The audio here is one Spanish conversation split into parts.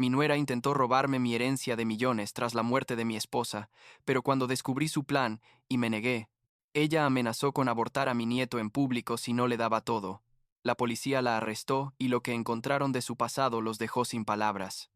Mi nuera intentó robarme mi herencia de millones tras la muerte de mi esposa, pero cuando descubrí su plan y me negué, ella amenazó con abortar a mi nieto en público si no le daba todo. La policía la arrestó y lo que encontraron de su pasado los dejó sin palabras.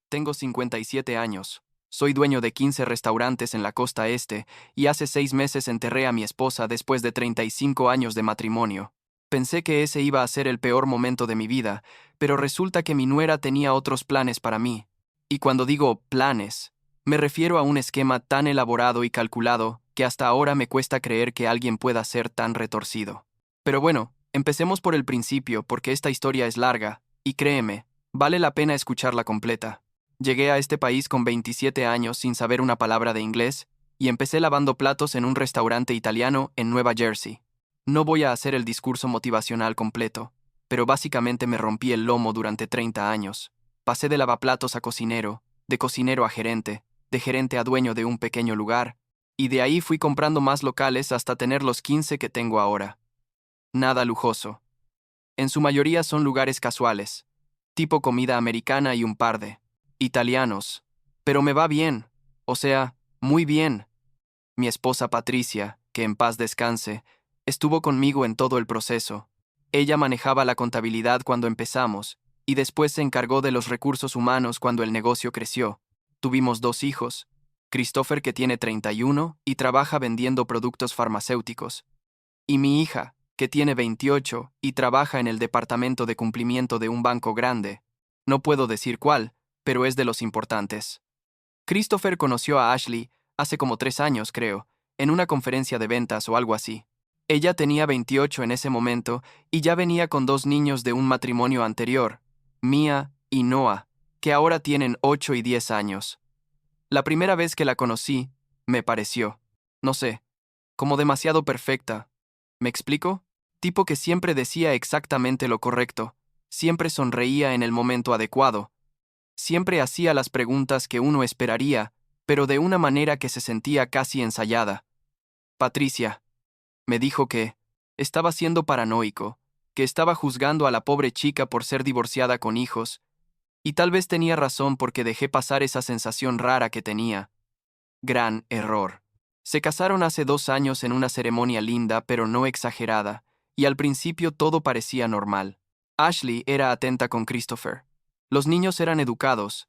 Tengo 57 años. Soy dueño de 15 restaurantes en la costa este y hace 6 meses enterré a mi esposa después de 35 años de matrimonio. Pensé que ese iba a ser el peor momento de mi vida, pero resulta que mi nuera tenía otros planes para mí. Y cuando digo planes, me refiero a un esquema tan elaborado y calculado que hasta ahora me cuesta creer que alguien pueda ser tan retorcido. Pero bueno, empecemos por el principio porque esta historia es larga, y créeme, vale la pena escucharla completa. Llegué a este país con 27 años sin saber una palabra de inglés y empecé lavando platos en un restaurante italiano en Nueva Jersey. No voy a hacer el discurso motivacional completo, pero básicamente me rompí el lomo durante 30 años. Pasé de lavaplatos a cocinero, de cocinero a gerente, de gerente a dueño de un pequeño lugar, y de ahí fui comprando más locales hasta tener los 15 que tengo ahora. Nada lujoso. En su mayoría son lugares casuales, tipo comida americana y un par de italianos. Pero me va bien, o sea, muy bien. Mi esposa Patricia, que en paz descanse, estuvo conmigo en todo el proceso. Ella manejaba la contabilidad cuando empezamos, y después se encargó de los recursos humanos cuando el negocio creció. Tuvimos 2 hijos, Christopher que tiene 31 y trabaja vendiendo productos farmacéuticos, y mi hija, que tiene 28 y trabaja en el departamento de cumplimiento de un banco grande. No puedo decir cuál, pero es de los importantes. Christopher conoció a Ashley hace como 3 años, creo, en una conferencia de ventas o algo así. Ella tenía 28 en ese momento y ya venía con 2 niños de un matrimonio anterior, Mia y Noah, que ahora tienen 8 y 10 años. La primera vez que la conocí, me pareció, no sé, como demasiado perfecta. ¿Me explico? Tipo que siempre decía exactamente lo correcto, siempre sonreía en el momento adecuado, siempre hacía las preguntas que uno esperaría, pero de una manera que se sentía casi ensayada. Patricia me dijo que estaba siendo paranoico, que estaba juzgando a la pobre chica por ser divorciada con hijos, y tal vez tenía razón porque dejé pasar esa sensación rara que tenía. Gran error. Se casaron hace 2 años en una ceremonia linda pero no exagerada, y al principio todo parecía normal. Ashley era atenta con Christopher. Los niños eran educados.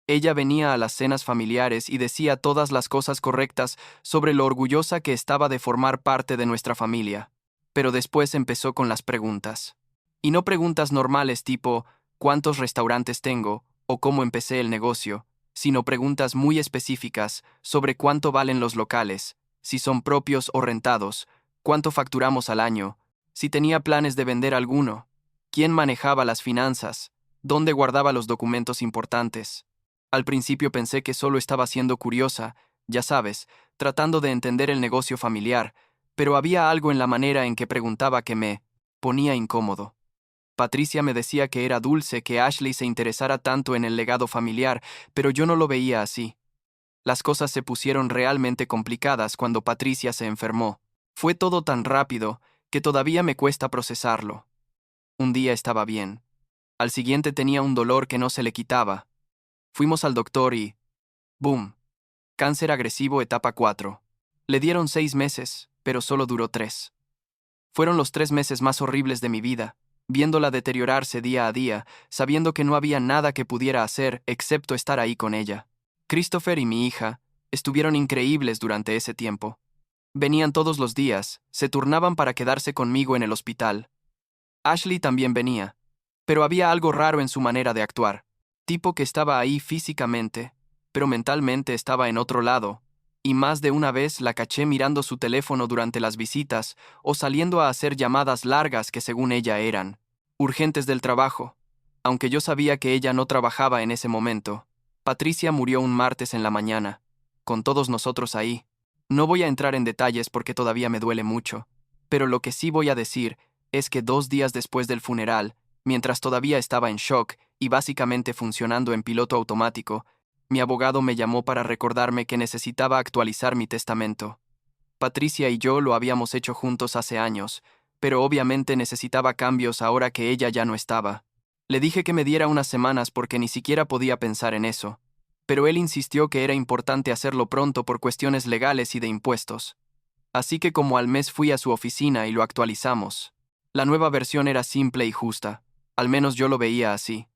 Ella venía a las cenas familiares y decía todas las cosas correctas sobre lo orgullosa que estaba de formar parte de nuestra familia. Pero después empezó con las preguntas. Y no preguntas normales tipo ¿cuántos restaurantes tengo? O ¿cómo empecé el negocio? Sino preguntas muy específicas sobre cuánto valen los locales, si son propios o rentados, cuánto facturamos al año, si tenía planes de vender alguno, quién manejaba las finanzas, dónde guardaba los documentos importantes. Al principio pensé que solo estaba siendo curiosa, ya sabes, tratando de entender el negocio familiar, pero había algo en la manera en que preguntaba que me ponía incómodo. Patricia me decía que era dulce que Ashley se interesara tanto en el legado familiar, pero yo no lo veía así. Las cosas se pusieron realmente complicadas cuando Patricia se enfermó. Fue todo tan rápido que todavía me cuesta procesarlo. Un día estaba bien. Al siguiente tenía un dolor que no se le quitaba. Fuimos al doctor y ¡boom! Cáncer agresivo etapa 4. Le dieron 6 meses, pero solo duró 3. Fueron los 3 meses más horribles de mi vida, viéndola deteriorarse día a día, sabiendo que no había nada que pudiera hacer excepto estar ahí con ella. Christopher y mi hija estuvieron increíbles durante ese tiempo. Venían todos los días, se turnaban para quedarse conmigo en el hospital. Ashley también venía, pero había algo raro en su manera de actuar. Tipo que estaba ahí físicamente, pero mentalmente estaba en otro lado, y más de una vez la caché mirando su teléfono durante las visitas o saliendo a hacer llamadas largas que según ella eran urgentes del trabajo. Aunque yo sabía que ella no trabajaba en ese momento. Patricia murió un martes en la mañana, con todos nosotros ahí. No voy a entrar en detalles porque todavía me duele mucho, pero lo que sí voy a decir es que 2 días después del funeral, mientras todavía estaba en shock y básicamente funcionando en piloto automático, mi abogado me llamó para recordarme que necesitaba actualizar mi testamento. Patricia y yo lo habíamos hecho juntos hace años, pero obviamente necesitaba cambios ahora que ella ya no estaba. Le dije que me diera unas semanas porque ni siquiera podía pensar en eso, pero él insistió que era importante hacerlo pronto por cuestiones legales y de impuestos. Así que como al mes fui a su oficina y lo actualizamos. La nueva versión era simple y justa, al menos yo lo veía así.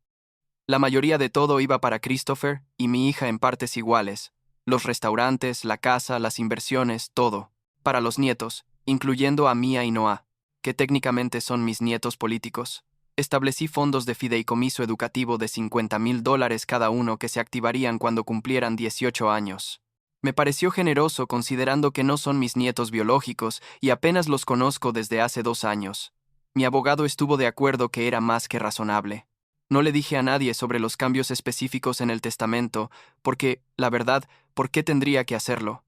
La mayoría de todo iba para Christopher y mi hija en partes iguales. Los restaurantes, la casa, las inversiones, todo. Para los nietos, incluyendo a Mia y Noah, que técnicamente son mis nietos políticos. Establecí fondos de fideicomiso educativo de $50,000 cada uno que se activarían cuando cumplieran 18 años. Me pareció generoso considerando que no son mis nietos biológicos y apenas los conozco desde hace 2 años. Mi abogado estuvo de acuerdo que era más que razonable. No le dije a nadie sobre los cambios específicos en el testamento, porque, la verdad, ¿por qué tendría que hacerlo?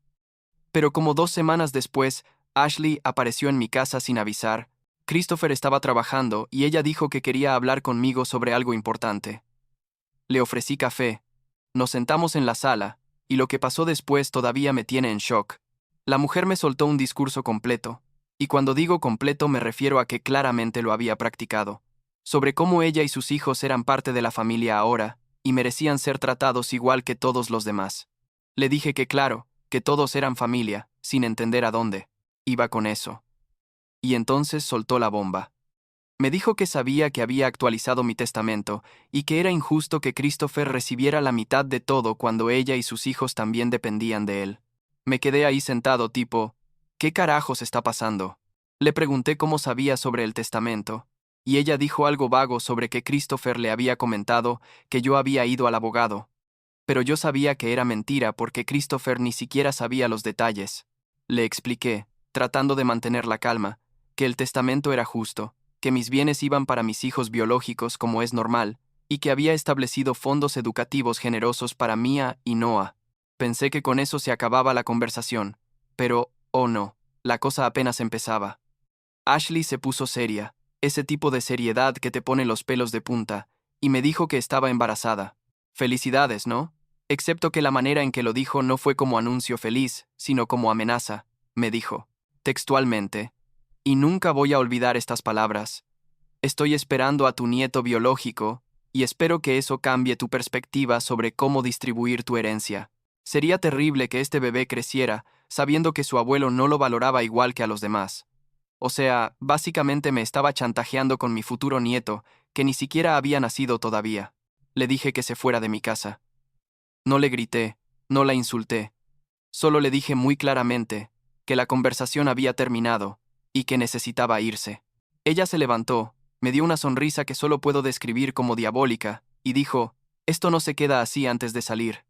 Pero como 2 semanas después, Ashley apareció en mi casa sin avisar. Christopher estaba trabajando y ella dijo que quería hablar conmigo sobre algo importante. Le ofrecí café. Nos sentamos en la sala, y lo que pasó después todavía me tiene en shock. La mujer me soltó un discurso completo, y cuando digo completo me refiero a que claramente lo había practicado, sobre cómo ella y sus hijos eran parte de la familia ahora, y merecían ser tratados igual que todos los demás. Le dije que claro, que todos eran familia, sin entender a dónde iba con eso. Y entonces soltó la bomba. Me dijo que sabía que había actualizado mi testamento y que era injusto que Christopher recibiera la mitad de todo cuando ella y sus hijos también dependían de él. Me quedé ahí sentado tipo, ¿qué carajos está pasando? Le pregunté cómo sabía sobre el testamento, y ella dijo algo vago sobre que Christopher le había comentado que yo había ido al abogado. Pero yo sabía que era mentira porque Christopher ni siquiera sabía los detalles. Le expliqué, tratando de mantener la calma, que el testamento era justo, que mis bienes iban para mis hijos biológicos como es normal, y que había establecido fondos educativos generosos para Mia y Noah. Pensé que con eso se acababa la conversación, pero, oh no, la cosa apenas empezaba. Ashley se puso seria, ese tipo de seriedad que te pone los pelos de punta, y me dijo que estaba embarazada. Felicidades, ¿no? Excepto que la manera en que lo dijo no fue como anuncio feliz, sino como amenaza, me dijo, textualmente. Y nunca voy a olvidar estas palabras. Estoy esperando a tu nieto biológico, y espero que eso cambie tu perspectiva sobre cómo distribuir tu herencia. Sería terrible que este bebé creciera, sabiendo que su abuelo no lo valoraba igual que a los demás. O sea, básicamente me estaba chantajeando con mi futuro nieto, que ni siquiera había nacido todavía. Le dije que se fuera de mi casa. No le grité, no la insulté. Solo le dije muy claramente que la conversación había terminado y que necesitaba irse. Ella se levantó, me dio una sonrisa que solo puedo describir como diabólica, y dijo, esto no se queda así antes de salir.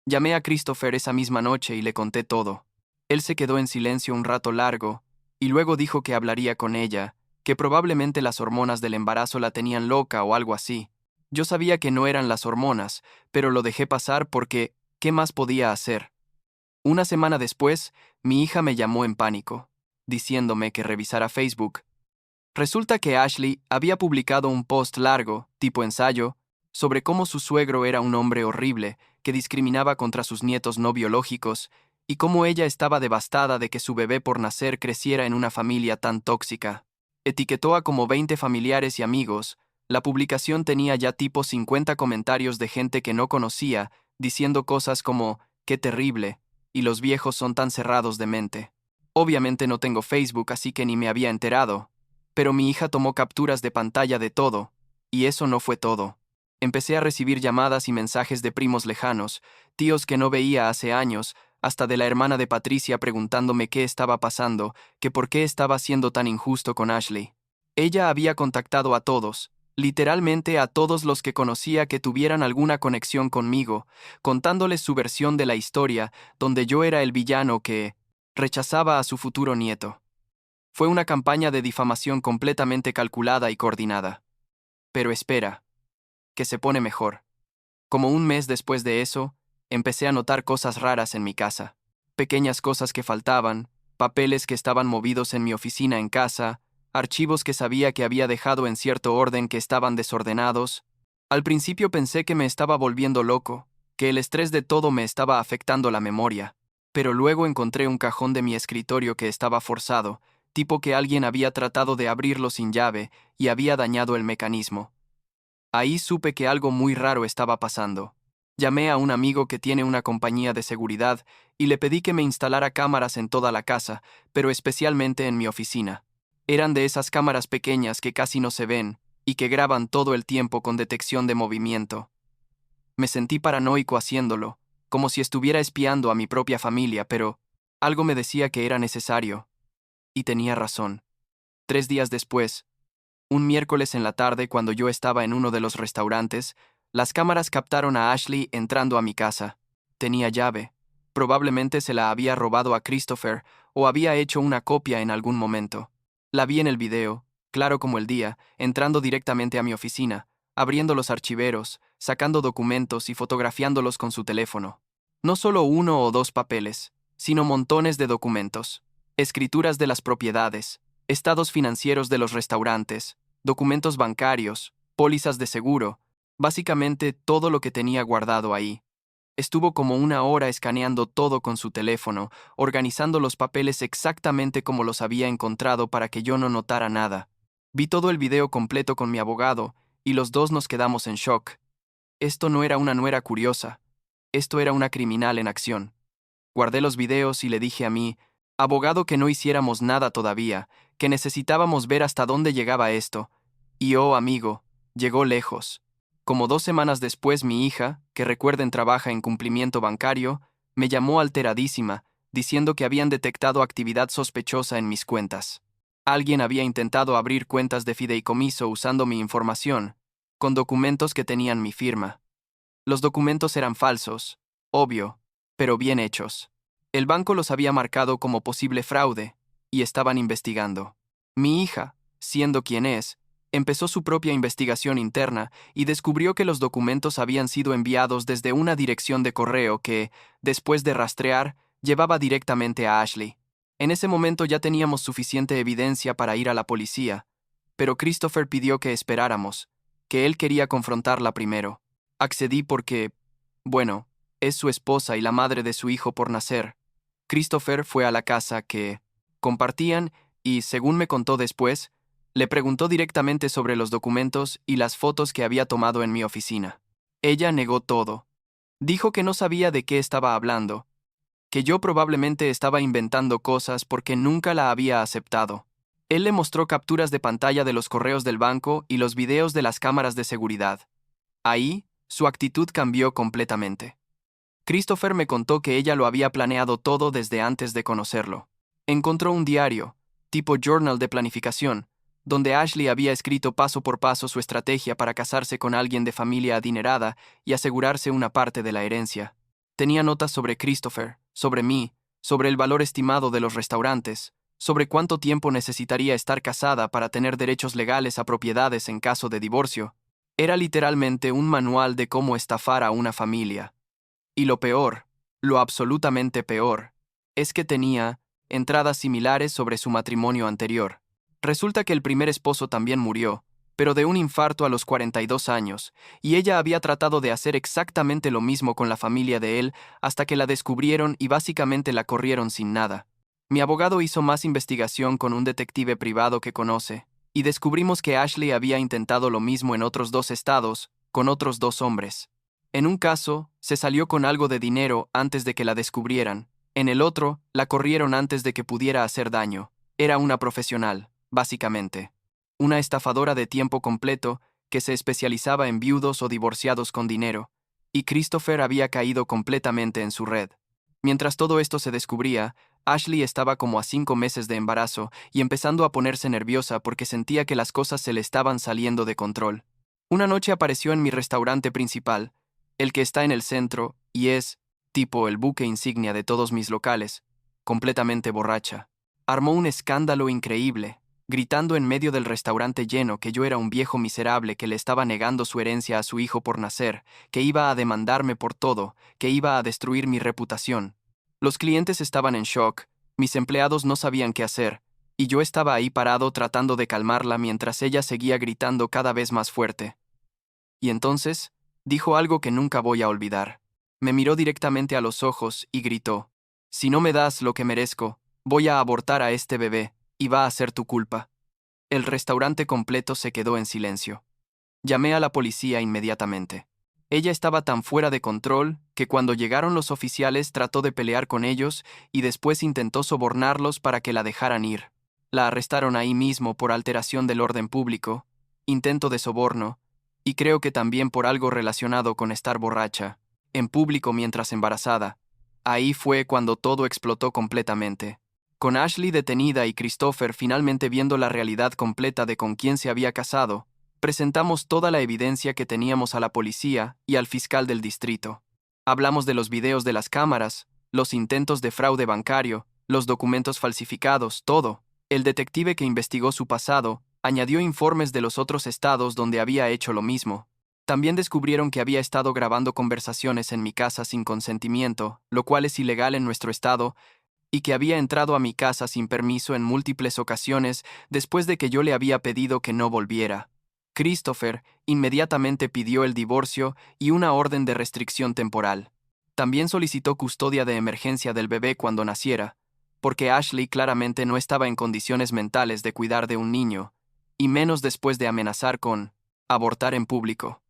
Llamé a Christopher esa misma noche y le conté todo. Él se quedó en silencio un rato largo, y luego dijo que hablaría con ella, que probablemente las hormonas del embarazo la tenían loca o algo así. Yo sabía que no eran las hormonas, pero lo dejé pasar porque, ¿qué más podía hacer? Una semana después, mi hija me llamó en pánico, diciéndome que revisara Facebook. Resulta que Ashley había publicado un post largo, tipo ensayo, sobre cómo su suegro era un hombre horrible que discriminaba contra sus nietos no biológicos y cómo ella estaba devastada de que su bebé por nacer creciera en una familia tan tóxica. Etiquetó a como 20 familiares y amigos. La publicación tenía ya tipo 50 comentarios de gente que no conocía, diciendo cosas como, qué terrible, y los viejos son tan cerrados de mente. Obviamente no tengo Facebook, así que ni me había enterado. Pero mi hija tomó capturas de pantalla de todo, y eso no fue todo. Empecé a recibir llamadas y mensajes de primos lejanos, tíos que no veía hace años, hasta de la hermana de Patricia preguntándome qué estaba pasando, que por qué estaba siendo tan injusto con Ashley. Ella había contactado a todos, literalmente a todos los que conocía que tuvieran alguna conexión conmigo, contándoles su versión de la historia, donde yo era el villano que rechazaba a su futuro nieto. Fue una campaña de difamación completamente calculada y coordinada. Pero espera, que se pone mejor. Como un mes después de eso, empecé a notar cosas raras en mi casa. Pequeñas cosas que faltaban, papeles que estaban movidos en mi oficina en casa, archivos que sabía que había dejado en cierto orden que estaban desordenados. Al principio pensé que me estaba volviendo loco, que el estrés de todo me estaba afectando la memoria, pero luego encontré un cajón de mi escritorio que estaba forzado, tipo que alguien había tratado de abrirlo sin llave y había dañado el mecanismo. Ahí supe que algo muy raro estaba pasando. Llamé a un amigo que tiene una compañía de seguridad y le pedí que me instalara cámaras en toda la casa, pero especialmente en mi oficina. Eran de esas cámaras pequeñas que casi no se ven y que graban todo el tiempo con detección de movimiento. Me sentí paranoico haciéndolo, como si estuviera espiando a mi propia familia, pero algo me decía que era necesario. Y tenía razón. 3 días después, un miércoles en la tarde, cuando yo estaba en uno de los restaurantes, las cámaras captaron a Ashley entrando a mi casa. Tenía llave. Probablemente se la había robado a Christopher o había hecho una copia en algún momento. La vi en el video, claro como el día, entrando directamente a mi oficina, abriendo los archiveros, sacando documentos y fotografiándolos con su teléfono. No solo 1 o 2 papeles, sino montones de documentos. Escrituras de las propiedades, estados financieros de los restaurantes, documentos bancarios, pólizas de seguro, básicamente todo lo que tenía guardado ahí. Estuvo como 1 hora escaneando todo con su teléfono, organizando los papeles exactamente como los había encontrado para que yo no notara nada. Vi todo el video completo con mi abogado, y los dos nos quedamos en shock. Esto no era una nuera curiosa, esto era una criminal en acción. Guardé los videos y le dije a mi abogado que no hiciéramos nada todavía, que necesitábamos ver hasta dónde llegaba esto. Y oh, amigo, llegó lejos. Como 2 semanas después, mi hija, que recuerden trabaja en cumplimiento bancario, me llamó alteradísima, diciendo que habían detectado actividad sospechosa en mis cuentas. Alguien había intentado abrir cuentas de fideicomiso usando mi información, con documentos que tenían mi firma. Los documentos eran falsos, obvio, pero bien hechos. El banco los había marcado como posible fraude, y estaban investigando. Mi hija, siendo quien es, empezó su propia investigación interna y descubrió que los documentos habían sido enviados desde una dirección de correo que, después de rastrear, llevaba directamente a Ashley. En ese momento ya teníamos suficiente evidencia para ir a la policía, pero Christopher pidió que esperáramos, que él quería confrontarla primero. Accedí porque, bueno, es su esposa y la madre de su hijo por nacer. Christopher fue a la casa que compartían y, según me contó después, le preguntó directamente sobre los documentos y las fotos que había tomado en mi oficina. Ella negó todo. Dijo que no sabía de qué estaba hablando, que yo probablemente estaba inventando cosas porque nunca la había aceptado. Él le mostró capturas de pantalla de los correos del banco y los videos de las cámaras de seguridad. Ahí, su actitud cambió completamente. Christopher me contó que ella lo había planeado todo desde antes de conocerlo. Encontró un diario, tipo journal de planificación, donde Ashley había escrito paso por paso su estrategia para casarse con alguien de familia adinerada y asegurarse una parte de la herencia. Tenía notas sobre Christopher, sobre mí, sobre el valor estimado de los restaurantes, sobre cuánto tiempo necesitaría estar casada para tener derechos legales a propiedades en caso de divorcio. Era literalmente un manual de cómo estafar a una familia. Y lo peor, lo absolutamente peor, es que tenía entradas similares sobre su matrimonio anterior. Resulta que el primer esposo también murió, pero de un infarto a los 42 años, y ella había tratado de hacer exactamente lo mismo con la familia de él hasta que la descubrieron y básicamente la corrieron sin nada. Mi abogado hizo más investigación con un detective privado que conoce, y descubrimos que Ashley había intentado lo mismo en otros 2 estados, con otros 2 hombres. En un caso, se salió con algo de dinero antes de que la descubrieran. En el otro, la corrieron antes de que pudiera hacer daño. Era una profesional, básicamente. Una estafadora de tiempo completo que se especializaba en viudos o divorciados con dinero, y Christopher había caído completamente en su red. Mientras todo esto se descubría, Ashley estaba como a 5 meses de embarazo y empezando a ponerse nerviosa porque sentía que las cosas se le estaban saliendo de control. Una noche apareció en mi restaurante principal, el que está en el centro, y es, tipo el buque insignia de todos mis locales, completamente borracha. Armó un escándalo increíble, gritando en medio del restaurante lleno que yo era un viejo miserable que le estaba negando su herencia a su hijo por nacer, que iba a demandarme por todo, que iba a destruir mi reputación. Los clientes estaban en shock, mis empleados no sabían qué hacer, y yo estaba ahí parado tratando de calmarla mientras ella seguía gritando cada vez más fuerte. Y entonces, dijo algo que nunca voy a olvidar. Me miró directamente a los ojos y gritó: «Si no me das lo que merezco, voy a abortar a este bebé, y va a ser tu culpa». El restaurante completo se quedó en silencio. Llamé a la policía inmediatamente. Ella estaba tan fuera de control que cuando llegaron los oficiales trató de pelear con ellos y después intentó sobornarlos para que la dejaran ir. La arrestaron ahí mismo por alteración del orden público, intento de soborno, y creo que también por algo relacionado con estar borracha, en público mientras embarazada. Ahí fue cuando todo explotó completamente. Con Ashley detenida y Christopher finalmente viendo la realidad completa de con quién se había casado, presentamos toda la evidencia que teníamos a la policía y al fiscal del distrito. Hablamos de los videos de las cámaras, los intentos de fraude bancario, los documentos falsificados, todo. El detective que investigó su pasado añadió informes de los otros estados donde había hecho lo mismo. También descubrieron que había estado grabando conversaciones en mi casa sin consentimiento, lo cual es ilegal en nuestro estado, y que había entrado a mi casa sin permiso en múltiples ocasiones después de que yo le había pedido que no volviera. Christopher inmediatamente pidió el divorcio y una orden de restricción temporal. También solicitó custodia de emergencia del bebé cuando naciera, porque Ashley claramente no estaba en condiciones mentales de cuidar de un niño, y menos después de amenazar con abortar en público.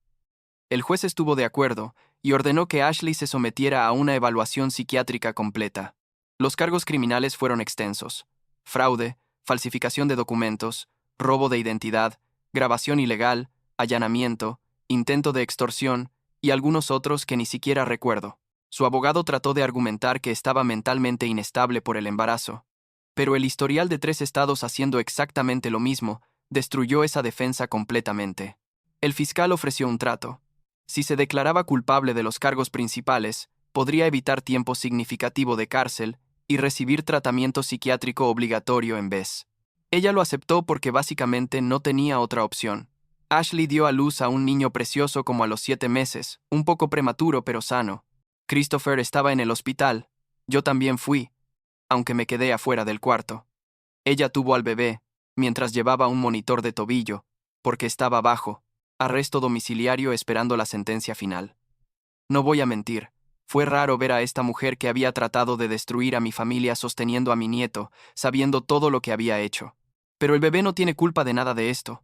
El juez estuvo de acuerdo y ordenó que Ashley se sometiera a una evaluación psiquiátrica completa. Los cargos criminales fueron extensos: fraude, falsificación de documentos, robo de identidad, grabación ilegal, allanamiento, intento de extorsión y algunos otros que ni siquiera recuerdo. Su abogado trató de argumentar que estaba mentalmente inestable por el embarazo, pero el historial de 3 estados haciendo exactamente lo mismo destruyó esa defensa completamente. El fiscal ofreció un trato. Si se declaraba culpable de los cargos principales, podría evitar tiempo significativo de cárcel y recibir tratamiento psiquiátrico obligatorio en vez. Ella lo aceptó porque básicamente no tenía otra opción. Ashley dio a luz a un niño precioso como a los 7 meses, un poco prematuro pero sano. Christopher estaba en el hospital. Yo también fui, aunque me quedé afuera del cuarto. Ella tuvo al bebé, mientras llevaba un monitor de tobillo, porque estaba bajo arresto domiciliario esperando la sentencia final. No voy a mentir, fue raro ver a esta mujer que había tratado de destruir a mi familia sosteniendo a mi nieto, sabiendo todo lo que había hecho. Pero el bebé no tiene culpa de nada de esto.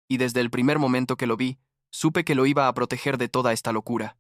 Y desde el primer momento que lo vi, supe que lo iba a proteger de toda esta locura.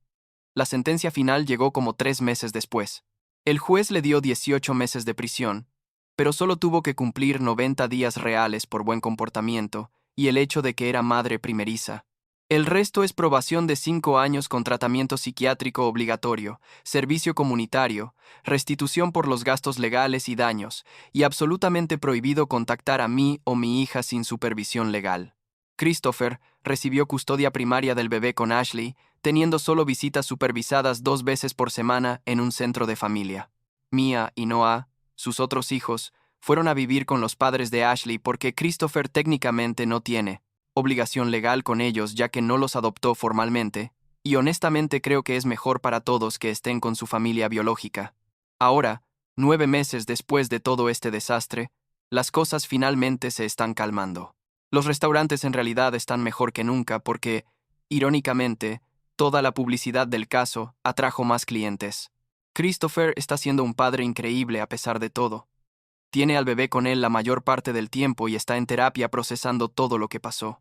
La sentencia final llegó como 3 meses después. El juez le dio 18 meses de prisión, pero solo tuvo que cumplir 90 días reales por buen comportamiento y el hecho de que era madre primeriza. El resto es probación de 5 años con tratamiento psiquiátrico obligatorio, servicio comunitario, restitución por los gastos legales y daños, y absolutamente prohibido contactar a mí o mi hija sin supervisión legal. Christopher recibió custodia primaria del bebé con Ashley, teniendo solo visitas supervisadas 2 veces por semana en un centro de familia. Mia y Noah, sus otros hijos, fueron a vivir con los padres de Ashley porque Christopher técnicamente no tiene obligación legal con ellos ya que no los adoptó formalmente, y honestamente creo que es mejor para todos que estén con su familia biológica. Ahora, 9 meses después de todo este desastre, las cosas finalmente se están calmando. Los restaurantes en realidad están mejor que nunca porque, irónicamente, toda la publicidad del caso atrajo más clientes. Christopher está siendo un padre increíble a pesar de todo. Tiene al bebé con él la mayor parte del tiempo y está en terapia procesando todo lo que pasó.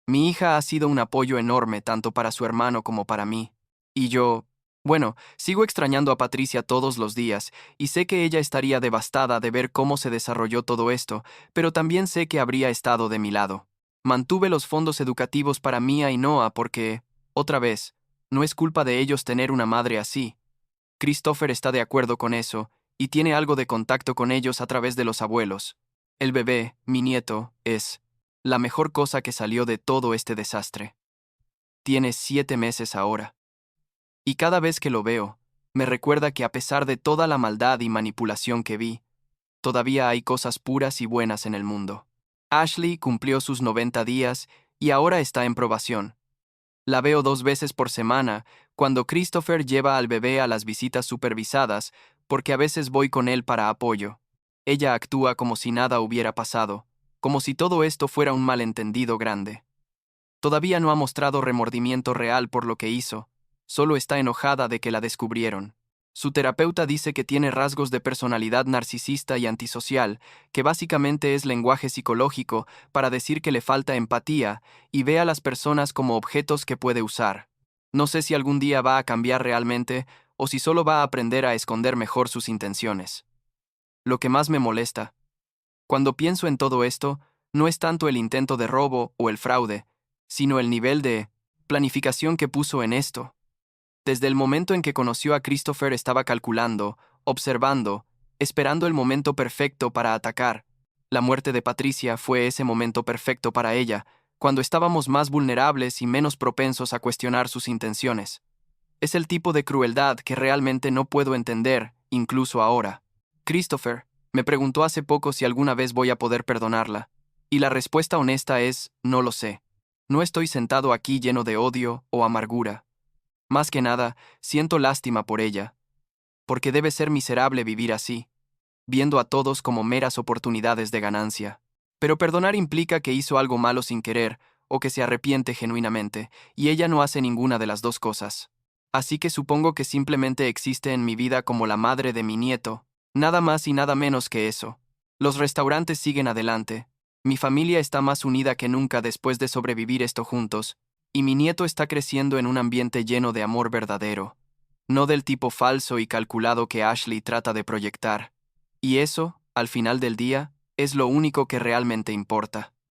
Mi hija ha sido un apoyo enorme tanto para su hermano como para mí. Y yo, bueno, sigo extrañando a Patricia todos los días y sé que ella estaría devastada de ver cómo se desarrolló todo esto, pero también sé que habría estado de mi lado. Mantuve los fondos educativos para Mia y Noah porque, otra vez, no es culpa de ellos tener una madre así. Christopher está de acuerdo con eso y tiene algo de contacto con ellos a través de los abuelos. El bebé, mi nieto, es la mejor cosa que salió de todo este desastre. Tiene 7 meses ahora. Y cada vez que lo veo, me recuerda que a pesar de toda la maldad y manipulación que vi, todavía hay cosas puras y buenas en el mundo. Ashley cumplió sus 90 días y ahora está en probación. La veo 2 veces por semana, cuando Christopher lleva al bebé a las visitas supervisadas, porque a veces voy con él para apoyo. Ella actúa como si nada hubiera pasado, como si todo esto fuera un malentendido grande. Todavía no ha mostrado remordimiento real por lo que hizo, solo está enojada de que la descubrieron. Su terapeuta dice que tiene rasgos de personalidad narcisista y antisocial, que básicamente es lenguaje psicológico para decir que le falta empatía y ve a las personas como objetos que puede usar. No sé si algún día va a cambiar realmente o si solo va a aprender a esconder mejor sus intenciones. Lo que más me molesta, cuando pienso en todo esto, no es tanto el intento de robo o el fraude, sino el nivel de planificación que puso en esto. Desde el momento en que conoció a Christopher estaba calculando, observando, esperando el momento perfecto para atacar. La muerte de Patricia fue ese momento perfecto para ella, cuando estábamos más vulnerables y menos propensos a cuestionar sus intenciones. Es el tipo de crueldad que realmente no puedo entender, incluso ahora. Christopher me preguntó hace poco si alguna vez voy a poder perdonarla, y la respuesta honesta es, no lo sé. No estoy sentado aquí lleno de odio o amargura. Más que nada, siento lástima por ella, porque debe ser miserable vivir así, viendo a todos como meras oportunidades de ganancia. Pero perdonar implica que hizo algo malo sin querer, o que se arrepiente genuinamente, y ella no hace ninguna de las dos cosas. Así que supongo que simplemente existe en mi vida como la madre de mi nieto, nada más y nada menos que eso. Los restaurantes siguen adelante. Mi familia está más unida que nunca después de sobrevivir esto juntos, y mi nieto está creciendo en un ambiente lleno de amor verdadero, no del tipo falso y calculado que Ashley trata de proyectar. Y eso, al final del día, es lo único que realmente importa.